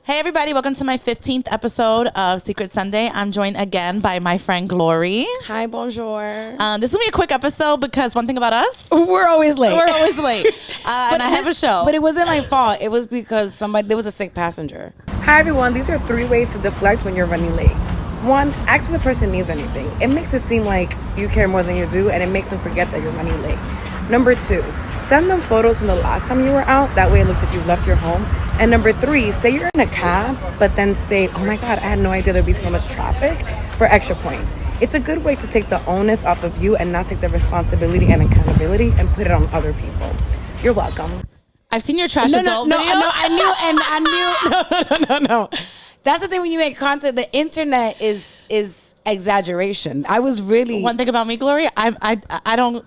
Hey everybody, welcome to my 15th episode of Secret Sunday. I'm joined again by my friend Glory. Hi, bonjour. This will be a quick episode because one thing about us, we're always late. and I have a show. But it wasn't my fault. It was because there was a sick passenger. Hi everyone, these are 3 ways to deflect when you're running late. 1, ask if the person needs anything. It makes it seem like you care more than you do, and it makes them forget that you're running late. Number 2, send them photos from the last time you were out. That way it looks like you've left your home. And number 3, say you're in a cab, but then say, oh my God, I had no idea there'd be so much traffic, for extra points. It's a good way to take the onus off of you and not take the responsibility and accountability and put it on other people. You're welcome. I've seen your trash adult videos. I knew. No. That's the thing when you make content. The internet is exaggeration. I was really... One thing about me, Glory, I don't...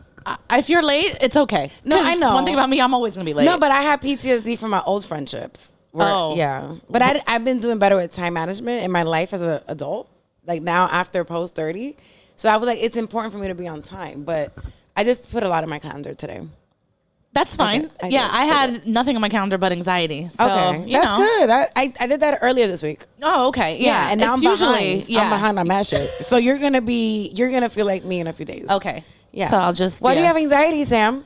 if you're late, it's okay. No, I know. One thing about me, I'm always going to be late. No, but I have PTSD from my old friendships. Yeah. But I've been doing better with time management in my life as an adult. Like now after post 30. So I was like, it's important for me to be on time. But I just put a lot in my calendar today. That's fine. Okay, I had nothing on my calendar but anxiety. So, okay. That's good. I did that earlier this week. Oh, okay. Yeah. And now I'm behind. I'm behind on that shit. So you're going to feel like me in a few days. Okay. Yeah. So I'll just... Why do you have anxiety, Sam?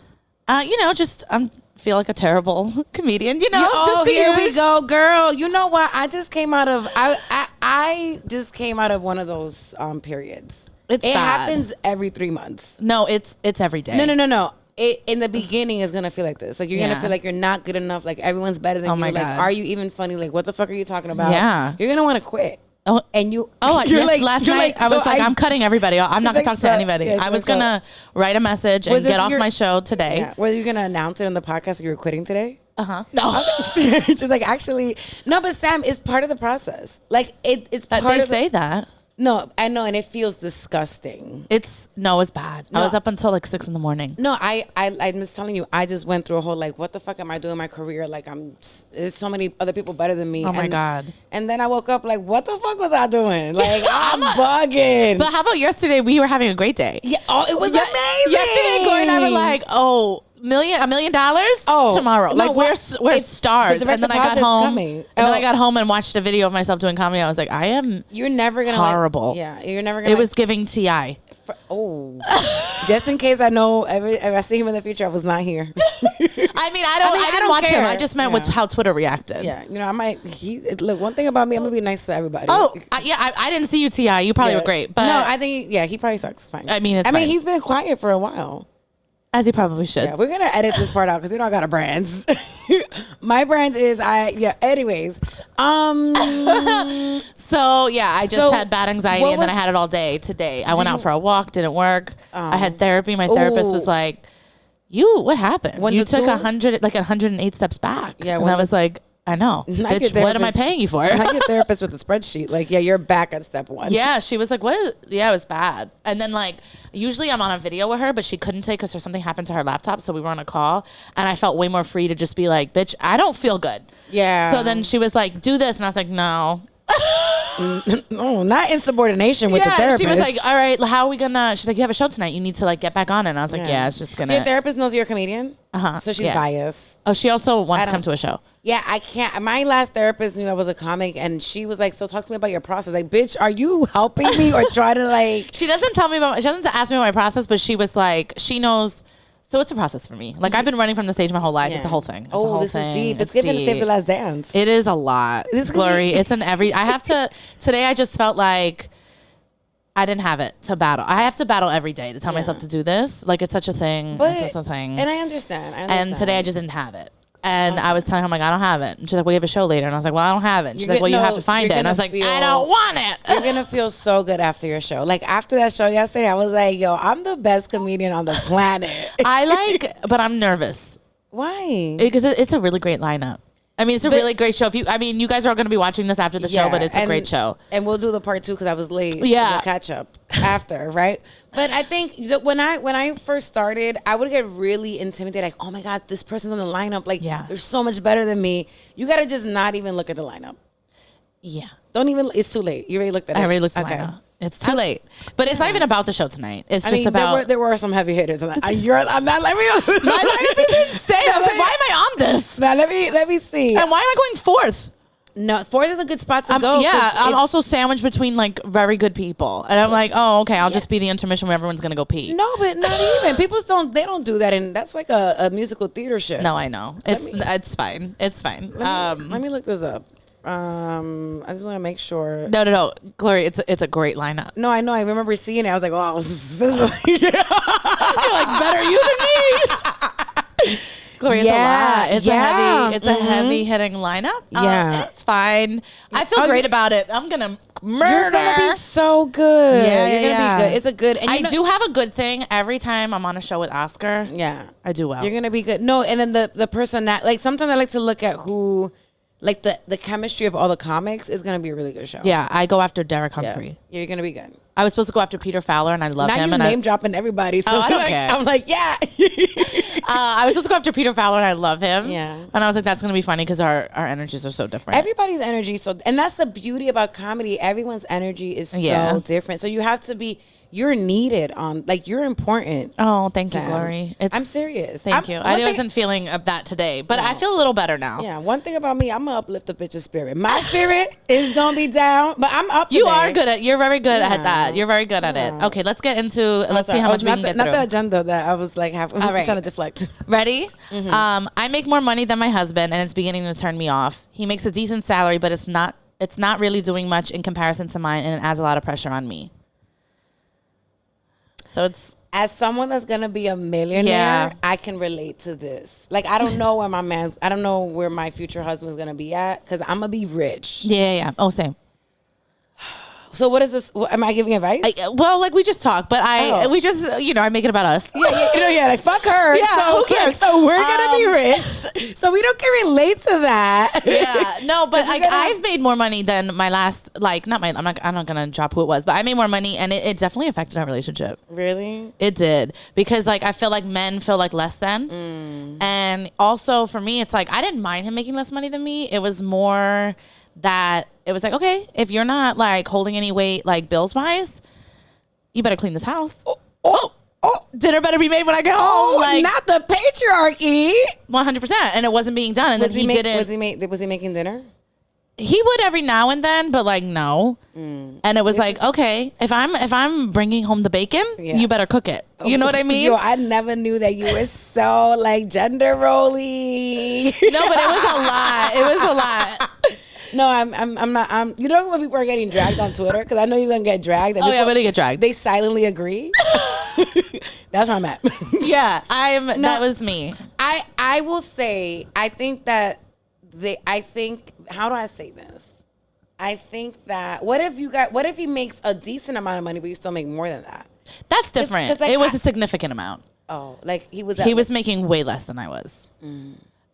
Just feel like a terrible comedian. Here we go, girl. You know what? I just came out of... I just came out of one of those periods. It happens every 3 months. No, it's every day. No. In the beginning is gonna feel like this. Like you're gonna feel like you're not good enough. Like everyone's better than you. My like, God. Are you even funny? Like, what the fuck are you talking about? Yeah. You're gonna want to quit. Oh, and you. Last night I was I'm cutting everybody off. I'm not gonna talk to anybody. Yeah, I was gonna write a message and get off my show today. Yeah. Were you gonna announce it on the podcast that you were quitting today? No. She's like, actually, no. But Sam, it's part of the process. Like it's part they of say that. No, I know, and it feels disgusting. It's bad. No. I was up until like 6 a.m. No, I'm just telling you, I just went through a whole like, what the fuck am I doing in my career? Like there's so many other people better than me. Oh my God. And then I woke up like, what the fuck was I doing? Like I'm bugging. But how about yesterday? We were having a great day. Yeah. Oh, it was amazing. Yesterday, Gloria and I were like, $1 million tomorrow. No, like we're stars. And then I got home. And then I got home and watched a video of myself doing comedy. I was like, you're never gonna horrible. You're never gonna. It was giving T.I. Just in case I know if I see him in the future, I was not here. I didn't watch him. I just meant with how Twitter reacted. Yeah, I might. Look, one thing about me, I'm gonna be nice to everybody. I didn't see you, T.I. You probably were great, but no, I think he probably sucks. It's fine. I mean, he's been quiet for a while. As he probably should. Yeah, we're going to edit this part out because we don't got a brand. My brand is, anyways. I just had bad anxiety and then I had it all day today. I went out for a walk, didn't work. I had therapy. My therapist was like, what happened? You took 108 steps back. Yeah. And I was like, I know. Bitch, what am I paying you for? Not your therapist with a spreadsheet. Like, you're back at step 1. Yeah, she was like, what? Yeah, it was bad. And then usually I'm on a video with her, but she couldn't take because something happened to her laptop. So we were on a call and I felt way more free to just be like, bitch, I don't feel good. Yeah. So then she was like, do this. And I was like, no. No, not insubordination with the therapist. She was like, all right, how are we gonna? She's like, you have a show tonight. You need to get back on it. And I was like, it's just gonna. So your therapist knows you're a comedian? So she's biased. Oh, she also wants to come to a show. Yeah, I can't. My last therapist knew I was a comic and she was like, so talk to me about your process. Like, bitch, are you helping me or trying to She doesn't tell me she doesn't ask me about my process, but she was like, she knows. So it's a process for me. I've been running from the stage my whole life. Yeah. It's a whole thing. This is deep. It's giving to Save the Last Dance. It is a lot. Glory. It's in every... I have to... Today I just felt like I didn't have it to battle. I have to battle every day to tell myself to do this. It's such a thing. It's just a thing. And I understand. And today I just didn't have it. And I was telling her, I don't have it. And she's like, well, you have a show later. And I was like, well, I don't have it. And she's like, well, you have to find it. And I was like, I don't want it. You're going to feel so good after your show. After that show yesterday, I was like, yo, I'm the best comedian on the planet. But I'm nervous. Why? Because it's a really great lineup. It's a really great show. You guys are all going to be watching this after the show, but it's a great show. And we'll do the part 2 because I was late. Yeah. We'll catch up after, right? But I think when I first started, I would get really intimidated. Like, oh my God, this person's on the lineup. They're so much better than me. You got to just not even look at the lineup. Yeah. Don't even, it's too late. You already looked at it. I already looked at the lineup. It's too late. But it's not even about the show tonight. It's just about... There were some heavy hitters. I'm not... Let me... My lineup is insane. I was like, why am I on this? Now, let me see. And why am I going fourth? No, 4th is a good spot to go. Yeah, I'm also sandwiched between like very good people, and I'm like, oh, okay, I'll just be the intermission where everyone's gonna go pee. No, but not even. People don't do that, and that's like a musical theater shit. No, I know. It's fine. It's fine. Let me look this up. I just want to make sure. No, Glory, it's a great lineup. No, I know. I remember seeing it. I was like, oh, this is you're like better you than me. Glory, it's a lot. It's a heavy hitting lineup. Yeah, it's fine. I feel great about it. I'm gonna murder. You're gonna be so good. Yeah, you're gonna be good. It's a good. And I do have a good thing every time I'm on a show with Oscar. Yeah, I do well. You're gonna be good. No, and then the person that like sometimes I like to look at who. Like the chemistry of all the comics is gonna be a really good show. Yeah, I go after Derek Humphrey. Yeah, you're gonna be good. I was supposed to go after Peter Fowler, and I love him. Now and name dropping everybody. So I don't care. I'm like, yeah. I was supposed to go after Peter Fowler, and I love him. Yeah. And I was like, that's gonna be funny because our energies are so different. Everybody's energy and that's the beauty about comedy. Everyone's energy is so different. So you have to be. You're needed on, like, you're important. Oh, thank you, Glory. I'm serious. Thank you. I wasn't feeling of that today, but I feel a little better now. Yeah, one thing about me, I'm going to uplift a bitch's spirit. My spirit is going to be down, but I'm up today. You're very good at that. You're very good at it. Okay, let's get into, let's see how much we can get through. Not the agenda that I was like, I'm trying to deflect. Ready? Mm-hmm. I make more money than my husband, and it's beginning to turn me off. He makes a decent salary, but it's not really doing much in comparison to mine, and it adds a lot of pressure on me. So it's as someone that's gonna be a millionaire, I can relate to this. Like I don't know where my future husband's gonna be at because I'm gonna be rich. Yeah. Oh, same. So what is this? Am I giving advice? Well, like we just talked, but we just, I make it about us. Yeah, like fuck her. Yeah, so who cares? So we're gonna be rich. So we don't can relate to that. Yeah, no, but like I've made more money than my last, like I'm not gonna drop who it was, but I made more money, and it definitely affected our relationship. Really? It did, because like I feel like men feel like less than, and also for me, it's like I didn't mind him making less money than me. It was more that it was like, okay, if you're not like holding any weight, like bills wise, you better clean this house. Oh, dinner better be made when I get home. Like, not the patriarchy. 100%. And it wasn't being done. And then he didn't. Was he making dinner? He would every now and then, but like no. And it was okay, if I'm bringing home the bacon, you better cook it. You know what I mean? Yo, I never knew that you were so like gender rolly. No, but it was a lot. It was a lot. No, I'm not. You know when people are getting dragged on Twitter, because I know you're gonna get dragged. I'm gonna get dragged. They silently agree. That's where I'm at. Yeah, that was me. I will say, I think how do I say this? I think that what if he makes a decent amount of money, but you still make more than that? That's different. Like, it was a significant amount. Oh, like he was making way less than I was.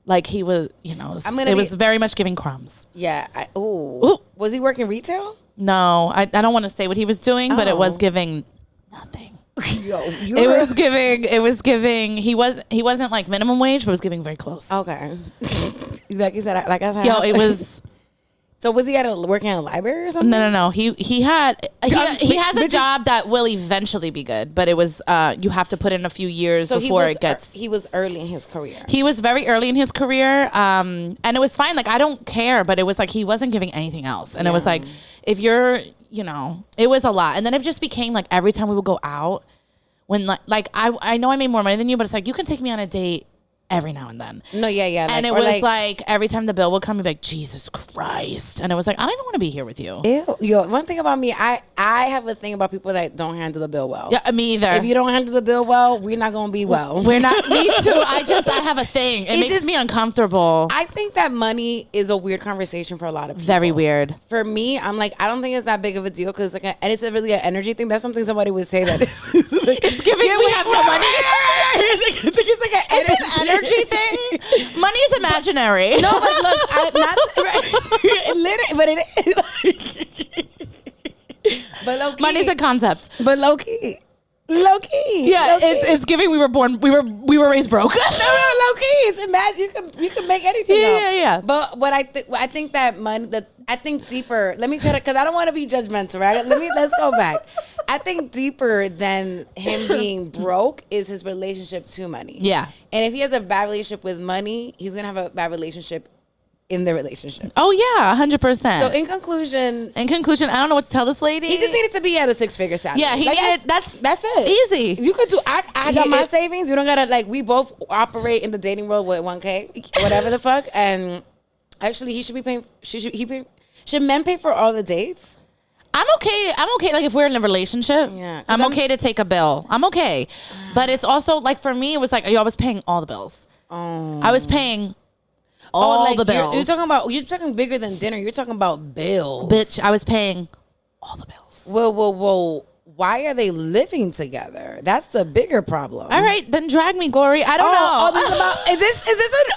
Like he was, it was very much giving crumbs. Yeah. Was he working retail? No, I don't want to say what he was doing, but it was giving nothing. It was giving. He wasn't like minimum wage, but it was giving very close. Okay. Like you said, like I said. It was. So was he working at a library or something? No. He has a job that will eventually be good, but it was you have to put in a few years before it gets. He was early in his career. He was very early in his career, and it was fine. Like I don't care, but it was like he wasn't giving anything else, and it was like if you're, it was a lot, and then it just became like every time we would go out, when like I know I made more money than you, but it's like you can take me on a date every now and then. No, yeah. And it was like every time the bill would come, you'd be like, Jesus Christ. And it was like, I don't even want to be here with you. Ew. Yo, one thing about me, I have a thing about people that don't handle the bill well. Yeah, me either. If you don't handle the bill well, we're not going to be well. We're not. Me too. I have a thing. It makes me uncomfortable. I think that money is a weird conversation for a lot of people. Very weird. For me, I'm like, I don't think it's that big of a deal because and it's really an energy thing. That's something somebody would say that it's giving we have no money. It's an energy thing. Money is imaginary. No, but look, money's a concept. But low key. Yeah, it's giving we were raised broke. No, low key. It's imagine you can make anything. Yeah. But what I think that money I think deeper. Let me try to, because I don't want to be judgmental, right? Let's go back. I think deeper than him being broke is his relationship to money. Yeah. And if he has a bad relationship with money, he's gonna have a bad relationship in the relationship. Oh yeah, 100%. So in conclusion, I don't know what to tell this lady. He just needed to be at a 6-figure salary. Yeah, he needed. That's it. Easy. You could do. I got my savings. You don't gotta like. We both operate in the dating world with 1K, whatever the fuck. And actually, he should be paying. Should men pay for all the dates? I'm okay. Like if we're in a relationship, I'm okay to take a bill. I'm okay. But it's also like for me, it was like I was paying all the bills. Oh. I was paying all the bills. You're talking bigger than dinner. You're talking about bills. Bitch, I was paying all the bills. Whoa. Why are they living together? That's the bigger problem. All right, then drag me, Glory. I don't know. Is this an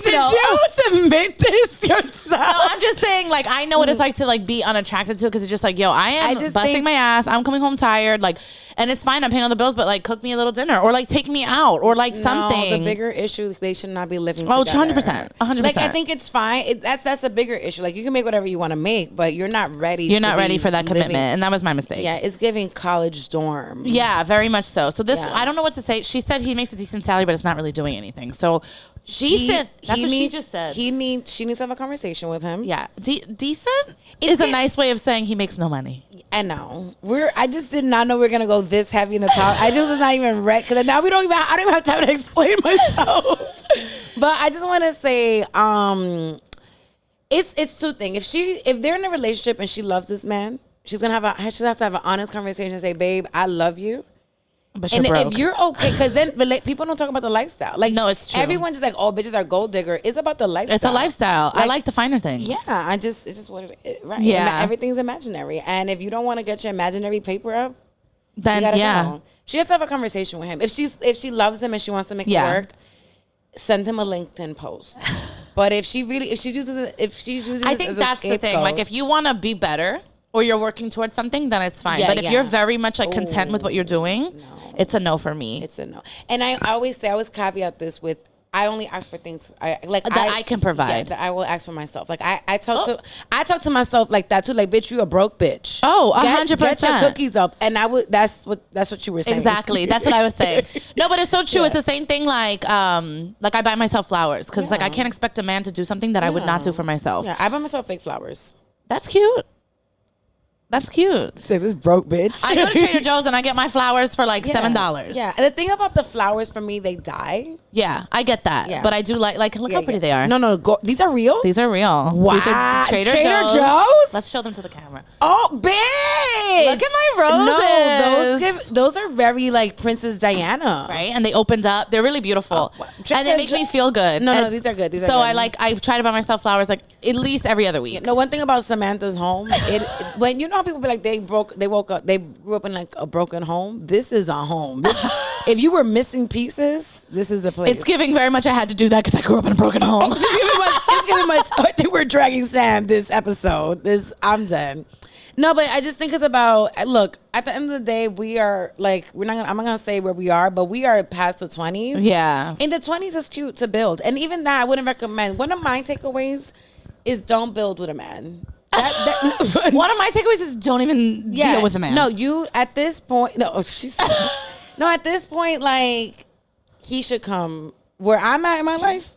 did you submit this yourself? No, I'm just saying, like, I know what it's like to like be unattracted to it because it's just like, yo, I am busting my ass. I'm coming home tired, like, and it's fine. I'm paying all the bills, but like, cook me a little dinner or like take me out or like something. No, the bigger issue is they should not be living together. 100%. Like, I think it's fine. That's a bigger issue. Like, you can make whatever you want to make, but you're not ready. You're not ready for that commitment. And that was my mistake. Yeah, it's giving college dorm. Yeah, very much so. So this, I don't know what to say. She said he makes a decent salary, but it's not really doing anything. So decent. That's what she just said. She needs to have a conversation with him. Yeah, decent is a nice way of saying he makes no money. I know. I just did not know we were gonna go this heavy in the top. I just was not even ready because now I don't even have time to explain myself. But I just want to say, it's two things. If they're in a relationship and she loves this man, she has to have an honest conversation and say, babe, I love you. But you're broke. If you're okay, because then people don't talk about the lifestyle. Like, no, it's true. Everyone's just like, oh, bitches are gold digger. It's about the lifestyle. It's a lifestyle. Like, I like the finer things. Yeah, it's just what it is. Right. Yeah. And everything's imaginary. And if you don't want to get your imaginary paper up, then go. She has to have a conversation with him. If she loves him and she wants to make it work, send him a LinkedIn post. But if she uses I think that's the thing. Like, if you want to be better or you're working towards something, then it's fine. But if you're very much like content with what you're doing, it's a no for me. It's a no. And I always caveat this with, I only ask for things I can provide. Yeah, that I will ask for myself. Like I talk to myself like that too. Like, bitch, you a broke bitch. Oh, 100%. Get your cookies up. And that's what you were saying. Exactly. That's what I was saying. No, but it's so true. Yeah. It's the same thing. Like I buy myself flowers because like I can't expect a man to do something that I would not do for myself. Yeah, I buy myself fake flowers. That's cute. That's cute. Say this broke bitch. I go to Trader Joe's and I get my flowers for like $7. Yeah, and the thing about the flowers for me, they die. Yeah, I get that. Yeah. But I do like look how pretty they are. No, these are real? These are real. Wow. These are Trader Joe's? Let's show them to the camera. Oh, bitch. Look at my roses. No, those are very like Princess Diana. Right? And they opened up. They're really beautiful. And they make me feel good. No, these are good. So I try to buy myself flowers like at least every other week. No, one thing about Samantha's home, when you know how people be like they grew up in like a broken home. This is a home. If you were missing pieces, this is the place. It's giving very much I had to do that because I grew up in a broken home. It's giving much. I think we're dragging Sam this episode. I'm done. No, but I just think it's about, look, at the end of the day, we are like, I'm not gonna say where we are, but we are past the 20s. Yeah. In the 20s, it's cute to build. And even that, I wouldn't recommend. One of my takeaways is don't build with a man. One of my takeaways is don't even deal with a man. No, at this point, at this point, like, he should come where I'm at in my life.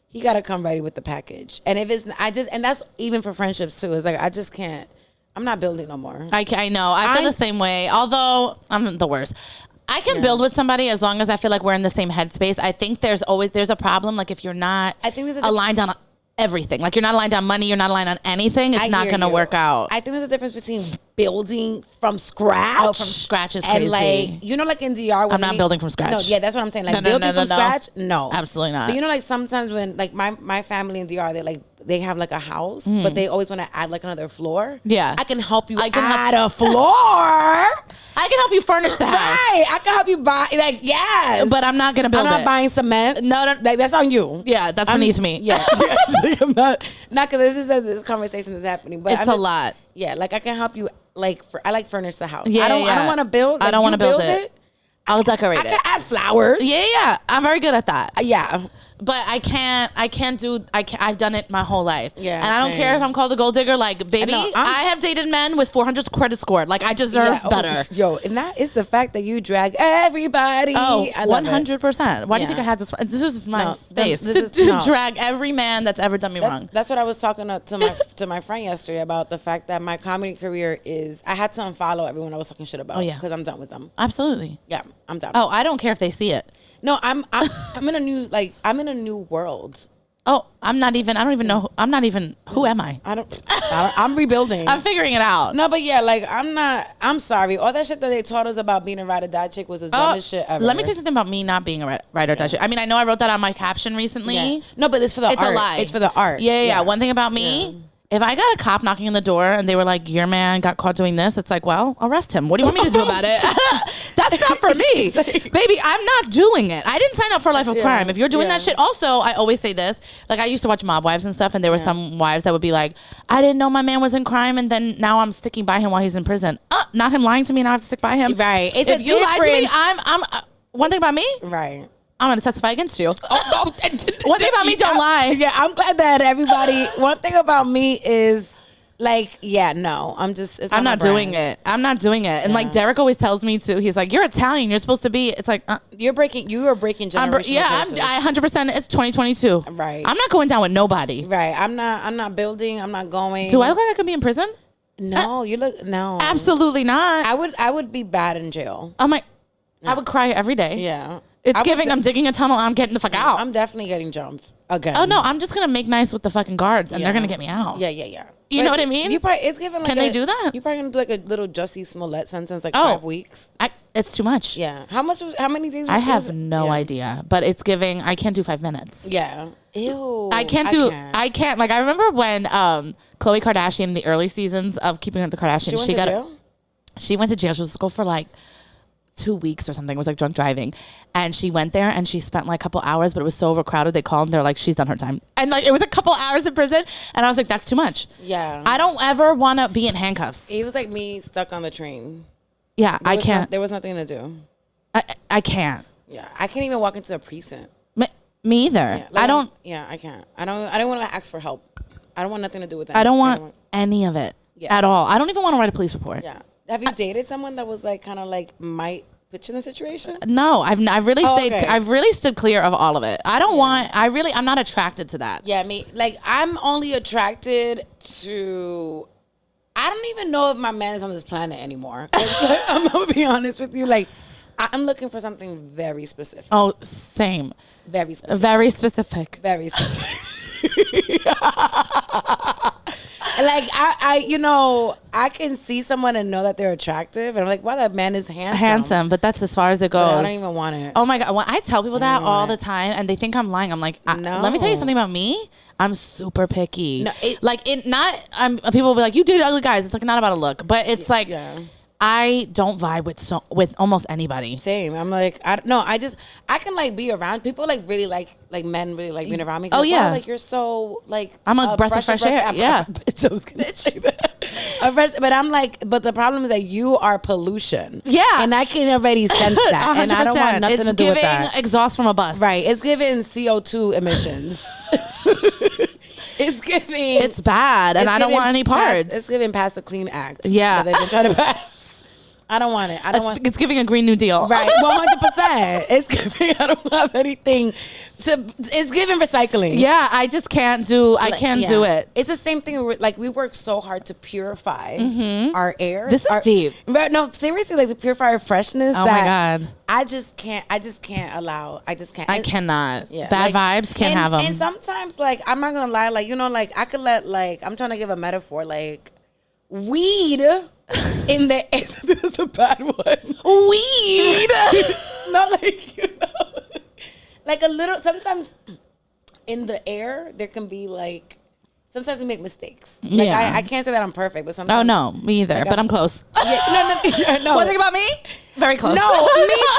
He got to come ready with the package. And if it's, and that's even for friendships too. It's like, I just can't, I'm not building no more. I know. I feel the same way. Although I'm the worst. I can build with somebody as long as I feel like we're in the same headspace. I think there's a problem. Like if you're not aligned on everything, like you're not aligned on money, you're not aligned on anything, it's not going to work out. I think there's a difference between building from scratch. Oh, from scratch is crazy. And like, like in DR, I'm not building from scratch. No, yeah, that's what I'm saying. Like building from scratch, no, absolutely not. But like sometimes when like my family in DR, they have like a house, but they always want to add like another floor. Yeah, I can help you add a floor. I can help you furnish the house. Right, I can help you buy. Like, yes, but I'm not gonna build it. I'm not buying cement. No, like, that's on you. Yeah, that's beneath me. Yeah, I'm not because this conversation is happening, but it's a lot. Yeah, like I can help you. Like I like furnish the house. Yeah, I don't want to build. I don't want to build it. I'll decorate it. I can add flowers. Yeah. I'm very good at that. Yeah. But I've done it my whole life. Yeah. And I don't care if I'm called a gold digger. Like, baby, I have dated men with 400 credit score. Like, I deserve better. And that is the fact that you drag everybody. Oh, 100%. Why do you think I had this? This is my space to drag every man that's ever done me wrong. That's what I was talking to my friend yesterday about, the fact that my comedy career I had to unfollow everyone I was talking shit about. Because I'm done with them. Absolutely. Yeah, I'm done. Oh, I don't care if they see it. No, I'm in a new world. Oh, I don't even know. Who am I? I'm rebuilding. I'm figuring it out. No, but yeah, like, I'm sorry. All that shit that they taught us about being a ride or die chick was the dumbest shit ever. Let me say something about me not being a ride or die chick. I mean, I know I wrote that on my caption recently. Yeah. No, but it's for the art. It's a lie. It's for the art. Yeah. One thing about me, if I got a cop knocking on the door and they were like, your man got caught doing this, it's like, well, arrest him. What do you want me to do about it? That's not for me. Baby, I'm not doing it. I didn't sign up for a life of crime. If you're doing that shit. Also, I always say this. Like, I used to watch Mob Wives and stuff, and there were some wives that would be like, I didn't know my man was in crime, and then now I'm sticking by him while he's in prison. Not him lying to me, and I have to stick by him. Right. If you lie to me, I'm one thing about me. Right. I'm going to testify against you. One thing about me, don't lie. Yeah, I'm glad that everybody... One thing about me is... Like, yeah, no, I'm not doing it. I'm not doing it. And like Derek always tells me too, he's like, you're Italian. You're supposed to be, it's like, you are breaking generational curses. I 100%, it's 2022. Right. I'm not going down with nobody. Right. I'm not building. I'm not going. Do I look like I could be in prison? No, no. Absolutely not. I would be bad in jail. I'm like, I would cry every day. Yeah. It's giving, I'm digging a tunnel, I'm getting the fuck out. I'm definitely getting jumped again. Oh no, I'm just going to make nice with the fucking guards and they're going to get me out. Yeah. You know what I mean? It's given like Can they do that? You're probably gonna do like a little Jussie Smollett sentence, like 5 weeks. It's too much. Yeah. How many days? I have no idea, but it's giving. I can't do 5 minutes. Yeah. Ew. I can't. Like, I remember when Khloe Kardashian, the early seasons of Keeping Up with the Kardashians, she went to jail. She was to go for like 2 weeks or something. It was like drunk driving, and she went there and she spent like a couple hours, but it was so overcrowded. They called and they're like, she's done her time, and like it was a couple hours in prison, and I was like, that's too much. Yeah, I don't ever want to be in handcuffs. It was like me stuck on the train. Yeah, I can't. There was nothing to do. I can't. Yeah, I can't even walk into a precinct. Me either. Yeah, like I don't. I can't. I don't want to ask for help. I don't want nothing to do with that. I don't want any of it at all. I don't even want to write a police report. Yeah. Have you dated someone that was like kind of like might put you in a situation? No, I've really stood clear of all of it. I don't want. I'm not attracted to that. Yeah, I'm only attracted to. I don't even know if my man is on this planet anymore. I'm gonna be honest with you. Like, I'm looking for something very specific. Oh, same. Very specific. Very specific. Very specific. Like, I can see someone and know that they're attractive, and I'm like, wow, that man is handsome. But that's as far as it goes. But I don't even want it. Oh my God. When I tell people that all the time and they think I'm lying, I'm like, no. Let me tell you something about me. I'm super picky. No, people will be like, you date ugly guys. It's like not about a look, but it's like, I don't vibe with almost anybody. Same. I'm like, I can like be around people, like really like men really like being around me. Oh like, yeah. Wow, like you're so like, I'm a breath of fresh air. Yeah. I was gonna say that. But I'm like, but the problem is that you are pollution. Yeah. And I can already sense that. 100%. And I don't want nothing to do with that. It's giving exhaust from a bus. Right. It's giving CO2 emissions. It's bad, and I don't want any parts. It's giving Pass the Clean Act. Yeah. That they've been trying to pass. I don't want it. It's giving a Green New Deal. Right. 100%. It's giving, I don't have anything it's giving recycling. Yeah. I just can't do, I can't do it. It's the same thing. Like, we work so hard to purify our air. This is deep. No, seriously, like to purify our freshness. Oh my God. I just can't allow. I cannot. Yeah. Bad vibes, can't have them. And sometimes, like, I'm not going to lie, like, like, I could let, like, I'm trying to give a metaphor, like, weed in the this is a bad one. Weed. Not like, like a little, sometimes in the air there can be like, sometimes we make mistakes. Like, I can't say that I'm perfect, but sometimes. Oh no, me either. But I'm close. No. One thing about me, very close. No,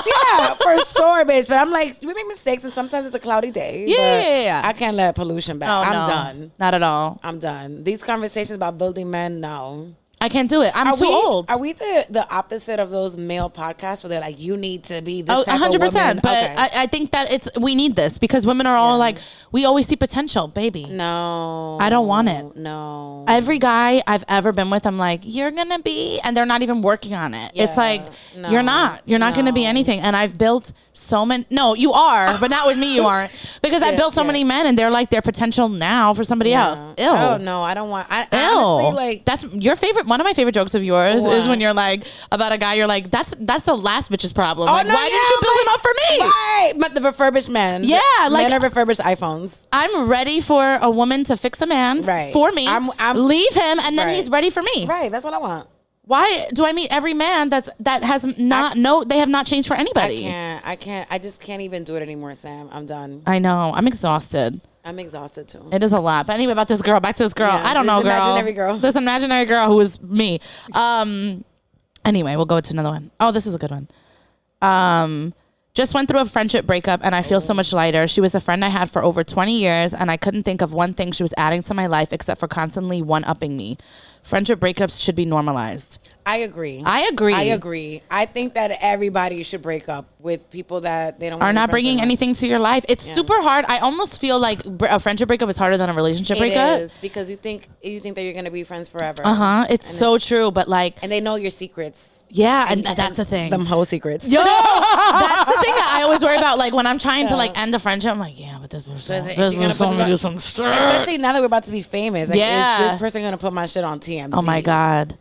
yeah, for sure, bitch. But I'm like, we make mistakes, and sometimes it's a cloudy day. Yeah. I can't let pollution back. I'm done. Not at all. I'm done. These conversations about building men, no. I can't do it. I'm too old. Are we the opposite of those male podcasts where they're like, you need to be this type 100%, of woman? but okay. I think that we need this because women are all like, we always see potential, baby. No. I don't want it. No. Every guy I've ever been with, I'm like, you're going to be, and they're not even working on it. Yeah. It's like, you're not going to be anything. And I've built so many, no, you are, but not with me, you aren't. Because I built so many men and they're like their potential now for somebody else. Ew. Oh, no, I don't want, honestly, like. That's your favorite. One of my favorite jokes of yours is when you're like about a guy. You're like, that's the last bitch's problem. Like, why didn't you build him up for me? Right, but the refurbished men. Yeah, like men are refurbished iPhones. I'm ready for a woman to fix a man for me. Leave him, and then he's ready for me. Right, that's what I want. Why do I meet every man that has not they have not changed for anybody? I can't. I just can't even do it anymore, Sam. I'm done. I know. I'm exhausted. I'm exhausted too. It is a lot. But anyway, about this girl. Back to this girl. I don't know, girl. Imaginary girl. This imaginary girl who is me. Anyway, we'll go to another one. Oh, this is a good one. Just went through a friendship breakup and I feel so much lighter. She was a friend I had for over 20 years and I couldn't think of one thing she was adding to my life except for constantly one-upping me. Friendship breakups should be normalized. I agree. I think that everybody should break up with people that they don't are not bringing anything to your life. It's super hard. I almost feel like a friendship breakup is harder than a relationship breakup. It is because you think that you're going to be friends forever. It's so true, but like, and they know your secrets. Yeah, and that's the thing. Them whole secrets. Yo, that's the thing that I always worry about. Like when I'm trying to like end a friendship, I'm like, yeah, but this person gonna do some shit. Especially now that we're about to be famous. Like, is this person gonna put my shit on TMZ? Oh my God.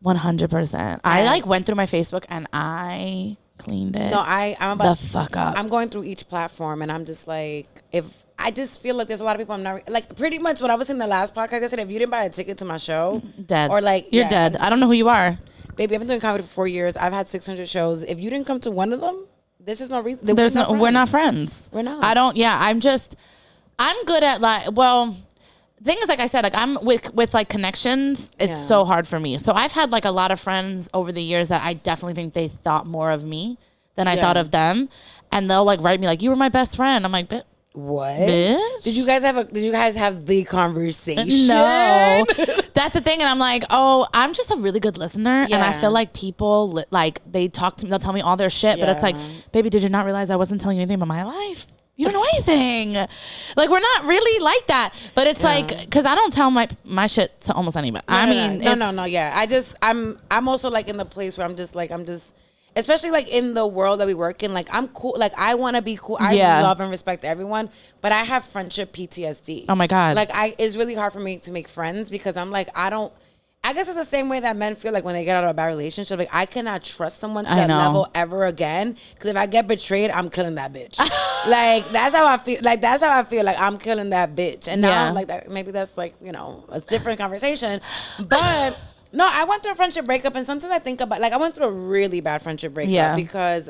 100%. I like went through my Facebook and I cleaned it. No, I'm about the fuck up. I'm going through each platform and I'm just like, if I just feel like there's a lot of people I'm not like. Pretty much what I was in the last podcast yesterday. If you didn't buy a ticket to my show, dead. Or like you're dead. I don't know who you are, baby. I've been doing comedy for 4 years. I've had 600 shows. If you didn't come to one of them, there's just no reason. We're not friends. We're not. I don't. Yeah, I'm good at like. Well, thing is, like I said, like I'm with like connections. It's so hard for me. So I've had like a lot of friends over the years that I definitely think they thought more of me than I thought of them, and they'll like write me like, "You were my best friend." I'm like, what? Bitch? Did you guys have the conversation? No. That's the thing. And I'm like, oh, I'm just a really good listener. Yeah. And I feel like people like they talk to me, they'll tell me all their shit, but it's like, baby, did you not realize I wasn't telling you anything about my life? You don't know anything. Like, we're not really like that. But it's like, because I don't tell my shit to almost anybody. No. Yeah. I'm also like in the place where I'm just especially like in the world that we work in, like I'm cool. Like I want to be cool. I love and respect everyone, but I have friendship PTSD. Oh my God. Like it's really hard for me to make friends because I'm like, I guess it's the same way that men feel like when they get out of a bad relationship. Like I cannot trust someone to that level ever again. Because if I get betrayed, I'm killing that bitch. Like that's how I feel. Like I'm killing that bitch. And now I'm like that. Maybe that's like a different conversation. But no, I went through a friendship breakup, and sometimes I think about I went through a really bad friendship breakup because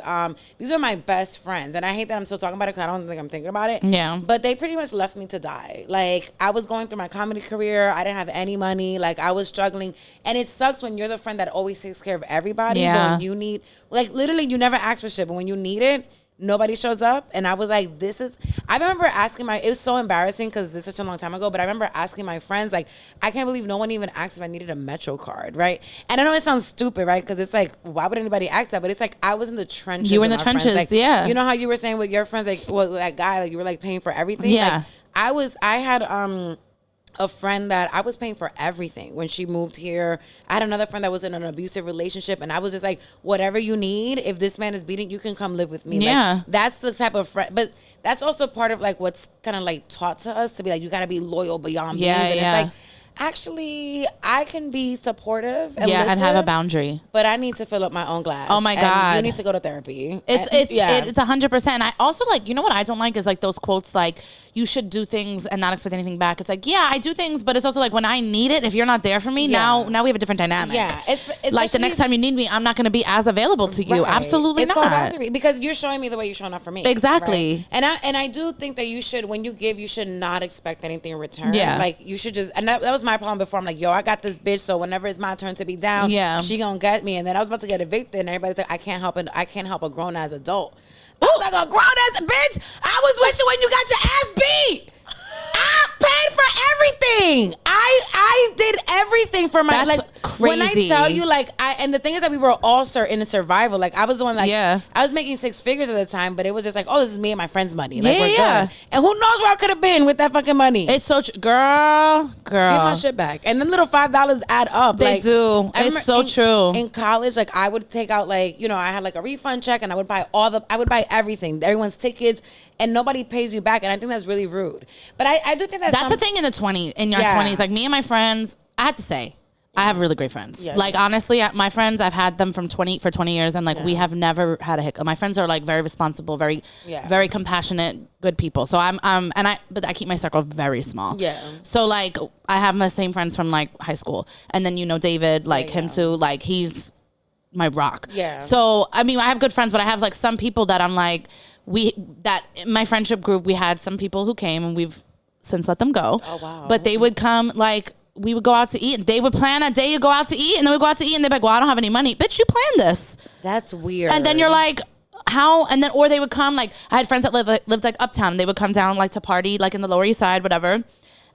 these are my best friends, and I hate that I'm still talking about it because I don't think I'm thinking about it. Yeah, but they pretty much left me to die. Like I was going through my comedy career, I didn't have any money, like I was struggling, and it sucks when you're the friend that always takes care of everybody. Yeah, when you need, like literally, you never ask for shit, but when you need it, nobody shows up. And I was like, I remember asking it was so embarrassing because this is such a long time ago, but I remember asking my friends, like, I can't believe no one even asked if I needed a Metro card, right? And I know it sounds stupid, right? Because it's like, why would anybody ask that? But it's like, I was in the trenches. You were in the trenches, like, yeah. You know how you were saying with your friends, like, well, that guy, like, you were like paying for everything? Yeah. Like, I had a friend that I was paying for everything when she moved here. I had another friend that was in an abusive relationship, and I was just like, whatever you need, if this man is beating, you can come live with me. Yeah. Like, that's the type of friend. But that's also part of like what's kind of like taught to us to be like, you got to be loyal beyond means. And it's like, actually, I can be supportive and listen, and have a boundary, but I need to fill up my own glass. Oh my God, you need to go to therapy. It's 100%. I also like, you know what I don't like is like those quotes like, you should do things and not expect anything back. It's like, yeah, I do things, but it's also like when I need it, if you're not there for me, now we have a different dynamic. Yeah, it's like the next time you need me, I'm not going to be as available to you. Right. Absolutely it's not. Called boundary because you're showing me the way you're showing up for me. Exactly. Right? And I do think that you should, when you give, you should not expect anything in return. Yeah. Like you should just, and that was my problem before. I'm like, yo, I got this bitch, so whenever it's my turn to be down, she gonna get me. And then I was about to get evicted, and everybody's like, I can't help a grown ass adult. I was like, a grown ass bitch. I was with you when you got your ass beat. I paid for everything. I I did everything for my crazy. When I tell you and the thing is that we were all in survival. Like I was the one I was making 6 figures at the time, but it was just like, oh, this is me and my friend's money. Like we're good. And who knows where I could have been with that fucking money. It's so girl. Give my shit back. And them little $5 add up. They do. It's so true. In college, like I would take out I had like a refund check and I would buy everything, everyone's tickets, and nobody pays you back. And I think that's really rude. But I do think that's the thing in your 20s. Like me and my friends, I have to say, I have really great friends. Yeah, honestly, my friends, I've had them for 20 years, and we have never had a hiccup. My friends are like very responsible, very compassionate, good people. So but I keep my circle very small. Yeah. So like I have my same friends from like high school, and then David, him too. Like he's my rock. Yeah. So I mean, I have good friends, but I have like some people that I'm like in my friendship group, we had some people who came and we've since let them go. Oh wow. But they would come we would go out to eat and they would plan a day to go out to eat, and then we go out to eat and they're like, well, I don't have any money. Bitch, you planned this. That's weird. And then you're like, how? And then, or they would come, I had friends that lived uptown, and they would come down to party in the Lower East Side, whatever.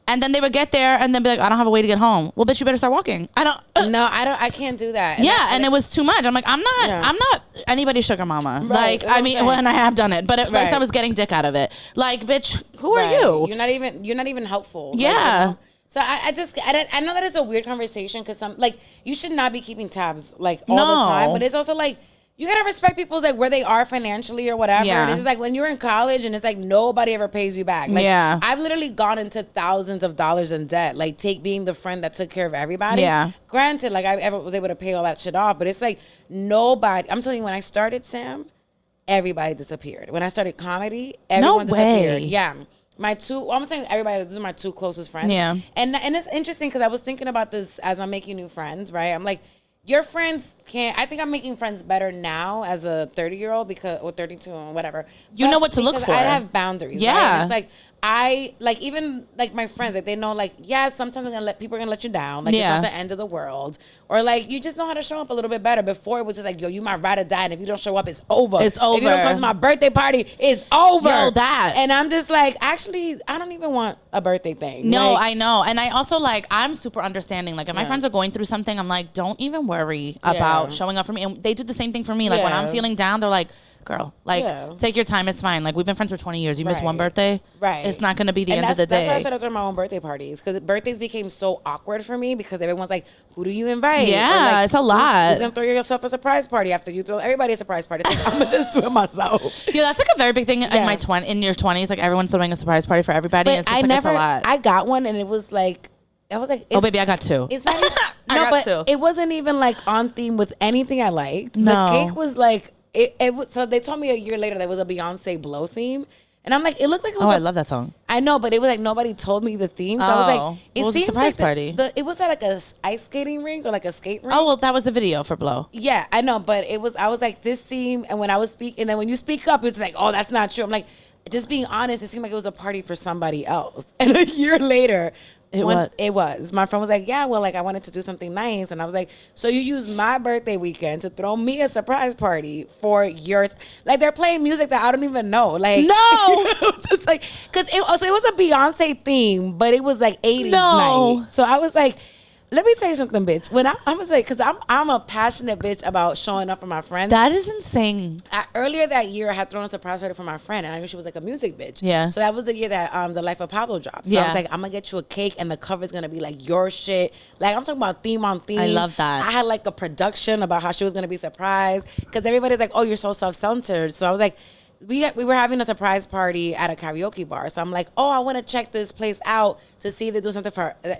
And then they would get there and then be like, I don't have a way to get home. Well, bitch, you better start walking. I can't do that. And it was too much. I'm like, I'm not anybody's sugar mama. Right. And I have done it, but I was getting dick out of it. Like, bitch, who are you? You're not even helpful. Yeah. So I know that is a weird conversation because you should not be keeping tabs all the time, but it's also you gotta respect people's where they are financially or whatever. Yeah. And it's just when you're in college and it's nobody ever pays you back. I've literally gone into thousands of dollars in debt. Being the friend that took care of everybody. Yeah. Granted, I ever was able to pay all that shit off, but it's nobody. I'm telling you, when I started Sam, everybody disappeared. When I started comedy, everyone disappeared. Yeah. I'm saying everybody, these are my 2 closest friends. Yeah. And it's interesting because I was thinking about this as I'm making new friends, right? I'm like, your friends I think I'm making friends better now as a 30-year-old or 32 or whatever. You know what to look for. I have boundaries. Yeah. Right? It's even my friends, they know sometimes people are gonna let you down. It's not the end of the world. Or you just know how to show up a little bit better. Before it was just yo, you might ride or die, and if you don't show up, it's over. It's over. If you don't come to my birthday party, it's over. Yo, that. And I'm just actually, I don't even want a birthday thing. No, I know. And I also I'm super understanding. If my friends are going through something, I'm like, don't even worry about showing up for me. And they do the same thing for me. When I'm feeling down, they're like, girl, take your time. It's fine. We've been friends for 20 years. You missed one birthday. Right. It's not going to be the end of the day. That's why I started throwing my own birthday parties, because birthdays became so awkward for me because everyone's like, who do you invite? Yeah, it's a lot. Who's going to throw yourself a surprise party after you throw everybody a surprise party? I'm going to just do it myself. Yeah, that's a very big thing in your 20s. Everyone's throwing a surprise party for everybody. But it's just it's a lot. I got one and it was I was like, oh baby, I got 2. It's not even, I got 2. It wasn't even on theme with anything I liked. No. The cake was it was, so they told me a year later there was a Beyonce Blow theme. And I'm like, it looked like it was I love that song. I know, but it was nobody told me the theme. So I was like, it was a surprise party. It was at a ice skating rink or a skate rink. Oh, well, that was the video for Blow. Yeah, I know, but I was like, this theme, and when I was speaking, and then when you speak up, it's like, oh, that's not true. I'm like, just being honest, it seemed like it was a party for somebody else. And a year later, it was. My friend was like, yeah, well, I wanted to do something nice. And I was like, so you used my birthday weekend to throw me a surprise party for yours. They're playing music that I don't even know. No. Just because it was a Beyonce theme, but it was 80s night. So I was like, let me tell you something, bitch. When I'm gonna say, because I'm a passionate bitch about showing up for my friends. That is insane. Earlier that year, I had thrown a surprise party for my friend, and I knew she was a music bitch. Yeah. So that was the year that The Life of Pablo dropped. So I was like, I'm gonna get you a cake, and the cover's gonna be your shit. I'm talking about theme on theme. I love that. I had a production about how she was gonna be surprised, because everybody's like, oh, you're so self-centered. So I was like, we were having a surprise party at a karaoke bar. So I'm like, oh, I want to check this place out to see if they do something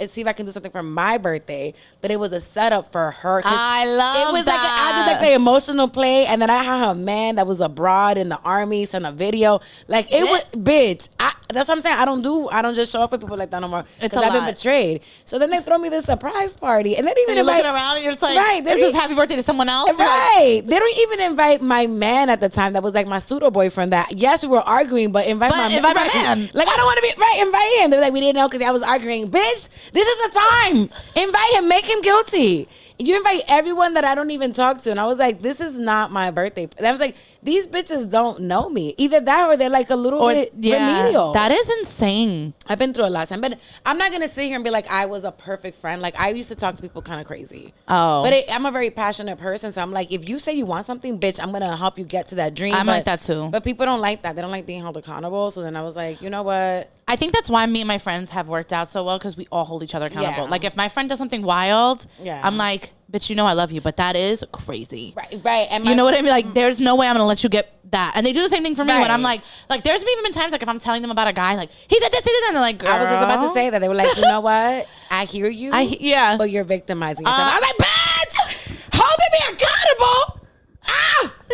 see if I can do something for my birthday. But it was a setup for her. I love it. Was I did the emotional play, and then I had her man that was abroad in the army send a video. It was, bitch. That's what I'm saying. I don't just show up for people like that no more. Because I've been betrayed. So then they throw me this surprise party, and they didn't even invite. Looking around, and you're like, right, this is happy birthday to someone else. Right. They don't even invite my man at the time. That was my pseudo boyfriend. That yes, we were arguing, but invite my man. I don't want to be right. Invite him. They were like, we didn't know because I was arguing. Bitch, this is the time. Invite him. Make him guilty. You invite everyone that I don't even talk to. And I was like, this is not my birthday. And I was like, these bitches don't know me. Either that or they're like a little bit remedial. That is insane. I've been through a lot of time. But I'm not going to sit here and be like, I was a perfect friend. Like, I used to talk to people kind of crazy. Oh. But I'm a very passionate person. So I'm like, if you say you want something, bitch, I'm going to help you get to that dream. I'm like that too. But people don't like that. They don't like being held accountable. So then I was like, you know what? I think that's why me and my friends have worked out so well, because we all hold each other accountable. Yeah. Like, if my friend does something wild, I'm like, bitch, you know I love you, but that is crazy. Right. And you know what I mean? Like, there's no way I'm gonna let you get that. And they do the same thing for me when I'm like, there's even been times like if I'm telling them about a guy, like, he did this, he did that, and they're like, girl. I was just about to say that. They were like, you know what? I hear you. But you're victimizing yourself. I was like, bitch, holding me accountable.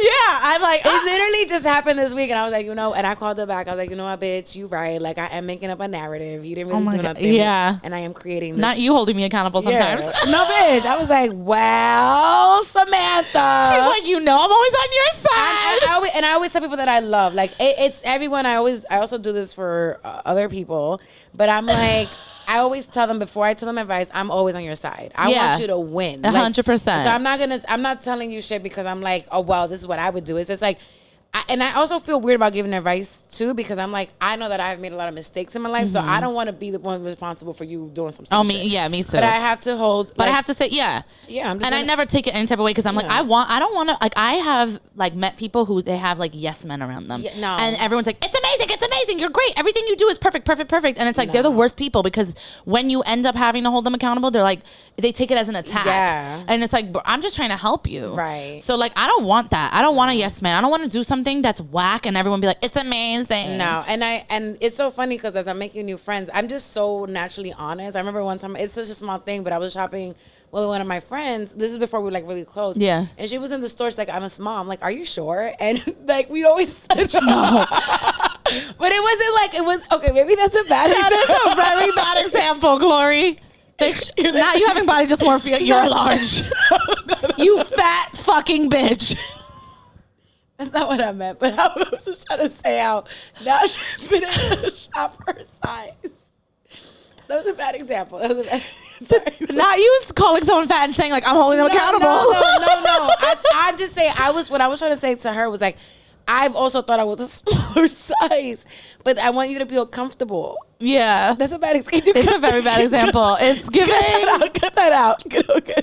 Yeah, I'm like, it literally just happened this week, and I was like, and I called her back. I was like, you know what, bitch, you right. Like, I am making up a narrative. You didn't really do nothing. Yeah. And I am creating this. Not you holding me accountable sometimes. No, bitch. I was like, well, Samantha. She's like, I'm always on your side. I always tell people that I love. Like, it's everyone. I also do this for other people, but I'm like, I always tell them before I tell them advice, I'm always on your side. I want you to win. 100%. So I'm not telling you shit because I'm like, oh, well, this is what I would do. It's just like, and I also feel weird about giving advice too, because I'm like, I know that I've made a lot of mistakes in my life, so I don't want to be the one responsible for you doing some stuff. Me too. But I have to hold. But I have to say, I never take it any type of way, because I'm like, I don't want to. Like, I have like met people who they have like yes men around them, and everyone's like, it's amazing, you're great, everything you do is perfect, and it's like they're the worst people, because when you end up having to hold them accountable, they're like, they take it as an attack, and it's like, I'm just trying to help you, right? So like, I don't want that. I don't want a yes man. I don't want to do something that's whack and everyone be like, it's amazing. No, and it's so funny because as I'm making new friends, I'm just so naturally honest. I remember one time, it's such a small thing, but I was shopping with one of my friends. This is before we were like really close. Yeah. And she was in the store. She's like, I'm a small. I'm like, are you sure? And like, we always no. But it wasn't like, it was, okay, maybe that's a bad example. That is a very bad example, Glory. Bitch, not you having body dysmorphia, you're large. You fat fucking bitch. That's not what I meant, but I was just trying to say how now she's been in the shop for her size. That was a bad example. Sorry. Not you calling someone fat and saying like, I'm holding them accountable. No. I'm just saying, what I was trying to say to her was like, I've also thought I was a smaller size, but I want you to feel comfortable. Yeah. That's a bad example. It's a very bad example. It's giving. Cut that out. Okay.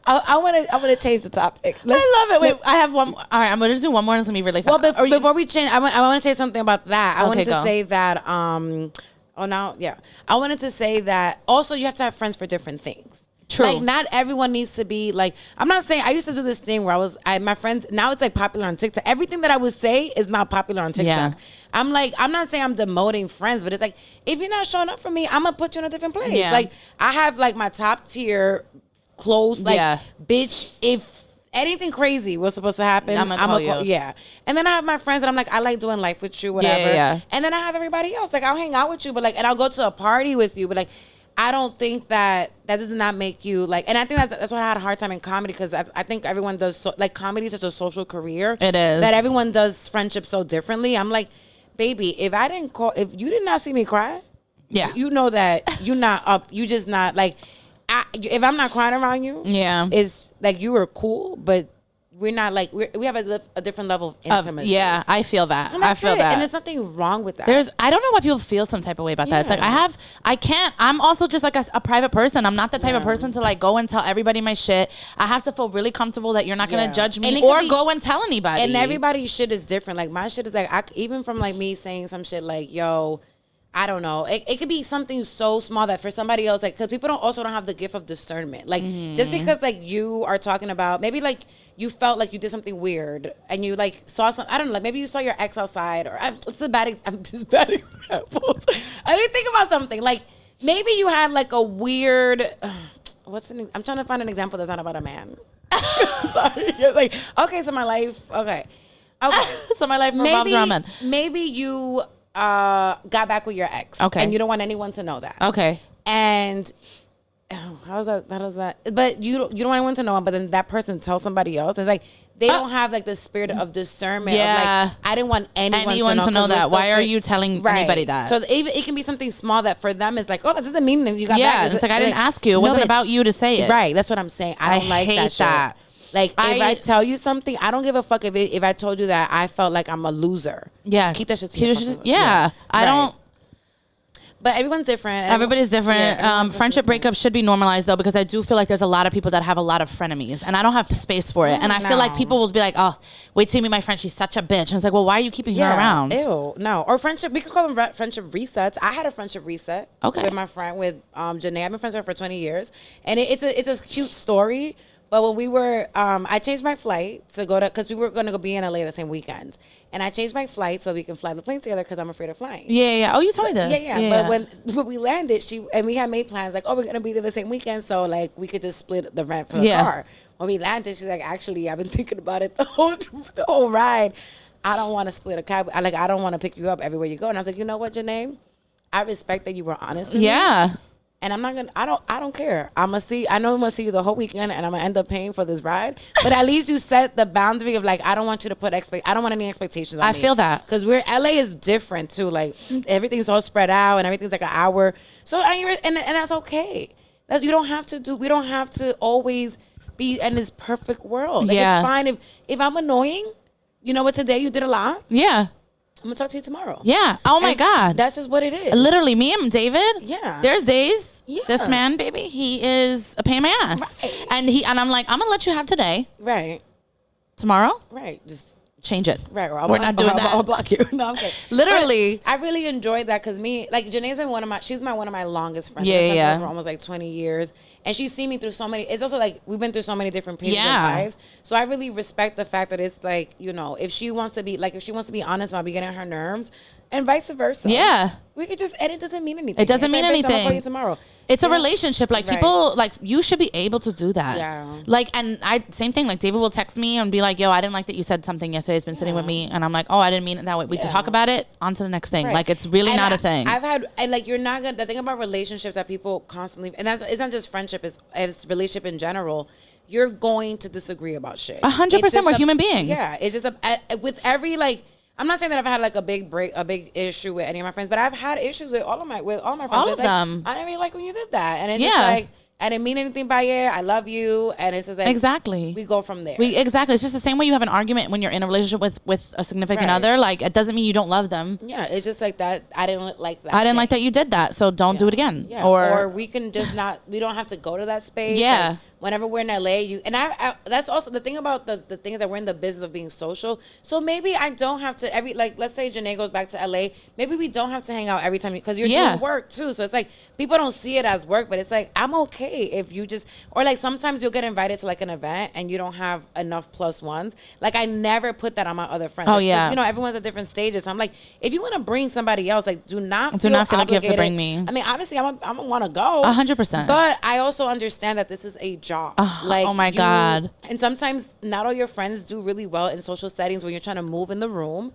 I want to change the topic. I love it. Wait, I have one. All right, I'm going to do one more and it's going to be really fast. Well, before we change, I want to say something about that. I wanted to go. say that, I wanted to say that also you have to have friends for different things. True. Like, not everyone needs to be like, I'm not saying, I used to do this thing where my friends, now it's like popular on TikTok. Everything that I would say is not popular on TikTok. Yeah. I'm like, I'm not saying I'm demoting friends, but it's like, if you're not showing up for me, I'm going to put you in a different place. Yeah. Like, I have like my top tier close, like, bitch, if anything crazy was supposed to happen, I'm gonna call you. Yeah. And then I have my friends that I'm like, I like doing life with you, whatever. Yeah. And then I have everybody else. Like, I'll hang out with you, but like, and I'll go to a party with you, but like, I don't think that does not make you like, and I think that's why I had a hard time in comedy, because I think everyone does like, comedy is such a social career. It is. That everyone does friendship so differently. I'm like, baby, if you did not see me cry, you know that you're not up. You just not like, if I'm not crying around you, it's like you were cool, but we're not like, we have a different level of intimacy. I feel that. I feel that. And there's nothing wrong with that. I don't know why people feel some type of way about that. It's like, I'm also just like a private person. I'm not the type of person to like go and tell everybody my shit. I have to feel really comfortable that you're not going to judge me or go and tell anybody. And everybody's shit is different. Like, my shit is like, even from like me saying some shit like, yo, I don't know. It could be something so small that for somebody else, like, because people don't have the gift of discernment. Like, just because like you are talking about, maybe like you felt like you did something weird and you like saw some, I don't know, like maybe you saw your ex outside, or I'm just bad examples. I didn't think about something like maybe you had like a weird. I'm trying to find an example that's not about a man. Sorry, it's like, okay, so my life. Okay, so my life revolves around men. Maybe you got back with your ex. Okay. And you don't want anyone to know that. Okay. And how does that? But you don't want anyone to know, but then that person tells somebody else. It's like, they don't have like the spirit of discernment. Yeah. Of, like, I didn't want anyone to know that. Why are you telling anybody that? So even it can be something small that for them is like, oh, that doesn't mean that you got back. Yeah, it's like I didn't ask you. It wasn't about you to say it. Right. That's what I'm saying. I don't like hate that. Like, if I tell you something, I don't give a fuck if I told you that I felt like I'm a loser. Yeah. Keep that shit to yourself. Yeah. I don't. But everyone's different. Everybody's different. Yeah, friendship breakups should be normalized, though, because I do feel like there's a lot of people that have a lot of frenemies, and I don't have space for it. And I feel like people will be like, oh, wait till you meet my friend. She's such a bitch. And it's like, well, why are you keeping her around? Ew. No. Or friendship. We could call them friendship resets. I had a friendship reset with my friend, with Janae. I've been friends with her for 20 years. And it's a cute story. But when we were, I changed my flight to go to, because we were going to go be in LA the same weekend. And I changed my flight so we can fly the plane together because I'm afraid of flying. Yeah. Oh, you told me this. Yeah. But when we landed, we had made plans like, oh, we're going to be there the same weekend. So like we could just split the rent for the car. When we landed, she's like, actually, I've been thinking about it the whole ride. I don't want to split a cab. I don't want to pick you up everywhere you go. And I was like, you know what, Janae? I respect that you were honest with me. Yeah. And I'm not gonna. I don't care. I know I'm gonna see you the whole weekend, and I'm gonna end up paying for this ride. But at least you set the boundary of like, I don't want you to put I don't want any expectations on me. I feel that because LA is different too. Like everything's all spread out, and everything's like an hour. So and that's okay. We don't have to always be in this perfect world. Like, it's fine if I'm annoying. You know what? Today you did a lot. Yeah. I'm gonna talk to you tomorrow. Yeah. Oh my God. That's just what it is. Literally, me and David. Yeah. There's days. Yeah. This man, baby, he is a pain in my ass. Right. And I'm like, I'm gonna let you have today. Right. Tomorrow. Right. Just change it. Right. We're not doing that. I'll block you. No, I'm kidding. Literally. But I really enjoyed that because Janae's been one of my longest friends. Yeah. For almost like 20 years. And she's seen me through so many, it's also like, we've been through so many different periods of lives. So I really respect the fact that it's like, you know, if she wants to be honest about me getting on her nerves and vice versa. Yeah. We could just, and it doesn't mean anything. It doesn't mean anything. I'll call you tomorrow. It's a relationship. Like people, like you should be able to do that. Yeah. Like, and same thing. Like David will text me and be like, "Yo, I didn't like that you said something yesterday. It's been sitting with me," and I'm like, "Oh, I didn't mean it that way." We just talk about it. On to the next thing. Right. Like it's really not a thing. You're not gonna. The thing about relationships that people constantly, and it's not just friendship. It's relationship in general. You're going to disagree about shit. 100%. We're human beings. Yeah. It's just with every like. I'm not saying that I've had like a big issue with any of my friends, but I've had issues with all of my friends. All of them. I didn't really like when you did that, and it's just like I didn't mean anything by it. I love you, and it's just like exactly. We go from there. Exactly. It's just the same way you have an argument when you're in a relationship with a significant other. Like it doesn't mean you don't love them. Yeah, it's just like that. I didn't like that. I didn't like that you did that, so don't do it again. Yeah. Or we can just not. We don't have to go to that space. Yeah. Like, whenever we're in LA, that's also the thing about the thing is that we're in the business of being social. So maybe I don't have to let's say Janae goes back to LA. Maybe we don't have to hang out every time because you're doing work too. So it's like people don't see it as work, but it's like I'm okay if you just or like sometimes you'll get invited to like an event and you don't have enough plus ones. Like I never put that on my other friends. Oh like, yeah, you know everyone's at different stages. So I'm like, if you want to bring somebody else, like do not feel like you have to bring me. I mean, obviously I'm gonna want to go 100%, but I also understand that this is a job. Like oh my God. And sometimes not all your friends do really well in social settings when you're trying to move in the room.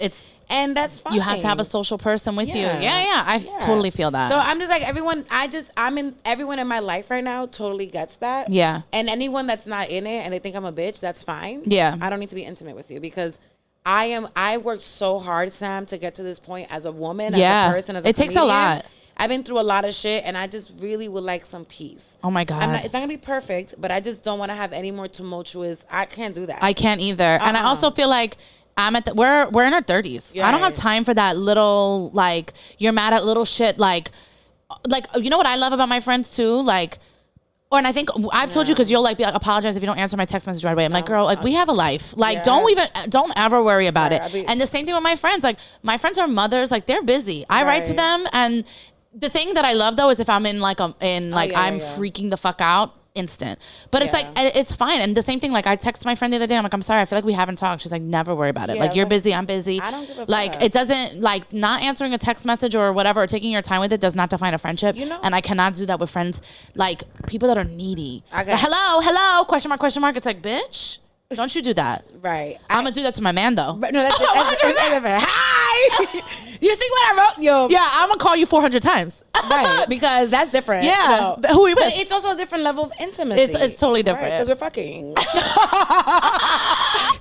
And that's fine. You have to have a social person with you. Yeah. I totally feel that. So I'm just like everyone in my life right now totally gets that. Yeah. And anyone that's not in it and they think I'm a bitch, that's fine. Yeah. I don't need to be intimate with you because I worked so hard, Sam, to get to this point as a woman, as a person, as a comedian. It takes a lot. I've been through a lot of shit, and I just really would like some peace. Oh my God. It's not gonna be perfect, but I just don't want to have any more tumultuous. I can't do that. I can't either. And I also feel like we're in our 30s. Yeah. I don't have time for that little like you're mad at little shit like you know what I love about my friends too and I think I've told you because you'll like be like apologize if you don't answer my text message right away. I'm like, girl, like we have a life. Like don't ever worry about it. And the same thing with my friends. Like my friends are mothers. Like they're busy. I write to them, and the thing that I love though is if I'm in I'm freaking the fuck out. Instant. But it's like it's fine. And the same thing, like I texted my friend the other day, I'm like, I'm sorry, I feel like we haven't talked. She's like, never worry about it. Like you're busy, I'm busy. I don't give a fuck. It doesn't like not answering a text message or whatever or taking your time with it does not define a friendship. You know? And I cannot do that with friends like people that are needy. Hello, question mark. It's like, bitch, don't you do that. Right. I'm gonna do that to my man though. But no, that's hi. Hi. You see what I wrote? Yo. Yeah, I'm gonna call you 400 times. Right, because that's different. Yeah, who we with? But it's also a different level of intimacy. It's totally different because we're fucking.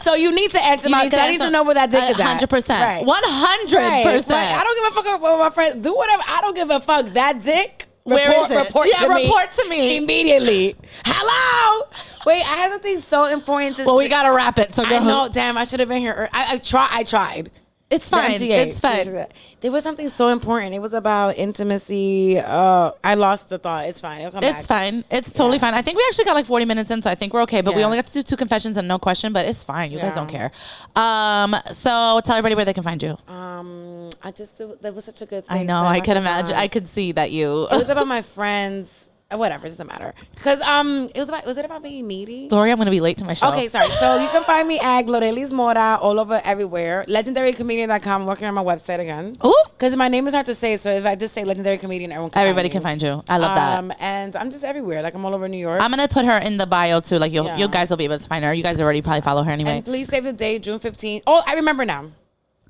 So you need to answer my. Because I need to know where that dick is at. 100%. Right. 100%. I don't give a fuck about my friends. Do whatever. I don't give a fuck. That dick. Where is it? Report to me immediately. Hello. Wait, I have something so important to say. Well, we gotta wrap it. So go. I know. Damn, I should have been here. I tried. It's fine. It's fine. There was something so important. It was about intimacy. I lost the thought. It's fine. It'll come back. It's fine. It's totally fine. I think we actually got like 40 minutes in, so I think we're okay. But we only got to do 2 confessions and no question. But it's fine. You guys don't care. So tell everybody where they can find you. That was such a good thing. I know. I could imagine. I could see that you. It was about my friends. Whatever, it doesn't matter. Because was it about being needy? Gloria, I'm gonna be late to my show. Okay, sorry. So you can find me at Glorelys Mora all over everywhere. LegendaryComedian.com. I'm working on my website again. Ooh. Because my name is hard to say, so if I just say Legendary Comedian, everybody can find you. I love that. And I'm just everywhere. Like I'm all over New York. I'm gonna put her in the bio too. Like you guys will be able to find her. You guys already probably follow her anyway. And please save the date, June 15th. Oh, I remember now.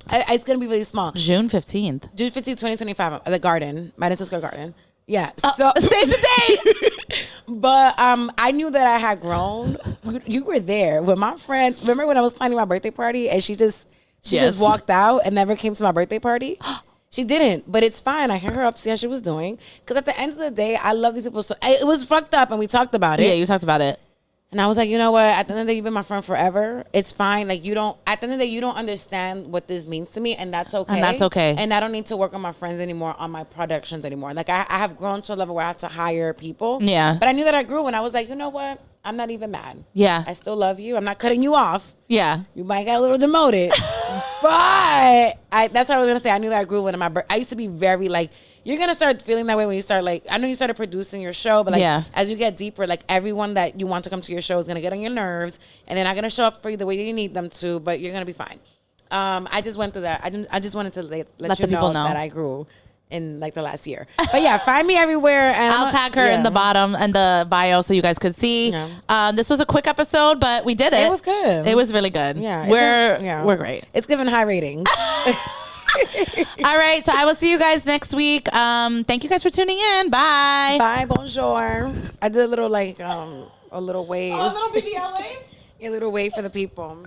It's gonna be really small. June 15th. June 15th, 2025 at the Garden, Madison Square Garden. Yeah. So save the date. But I knew that I had grown. You were there with my friend. Remember when I was planning my birthday party and she just walked out and never came to my birthday party? She didn't, but it's fine. I heard her up, see how she was doing. Because at the end of the day, I love these people. So it was fucked up, and we talked about it. Yeah, you talked about it. And I was like, you know what? At the end of the day, you've been my friend forever. It's fine. Like, at the end of the day, you don't understand what this means to me, and that's okay. And that's okay. And I don't need to work on my friends anymore, on my productions anymore. Like, I have grown to a level where I have to hire people. Yeah. But I knew that I grew, and I was like, you know what? I'm not even mad. Yeah. I still love you. I'm not cutting you off. Yeah. You might get a little demoted. But that's what I was going to say. I knew that I grew when I used to be very, like, you're going to start feeling that way when you start, like, I know you started producing your show, but, like, as you get deeper, like, everyone that you want to come to your show is going to get on your nerves, and they're not going to show up for you the way you need them to, but you're going to be fine. I just went through that. I just wanted to let you know that I grew in, like, the last year. But, yeah, find me everywhere. And I'll tag her in the bottom and the bio so you guys could see. Yeah. This was a quick episode, but we did it. It was good. It was really good. Yeah. We're great. It's given high ratings. All right, so I will see you guys next week. Thank you guys for tuning in. Bye. Bye. Bonjour. I did a little, like, a little wave. Oh, a little BBL wave? A little wave for the people.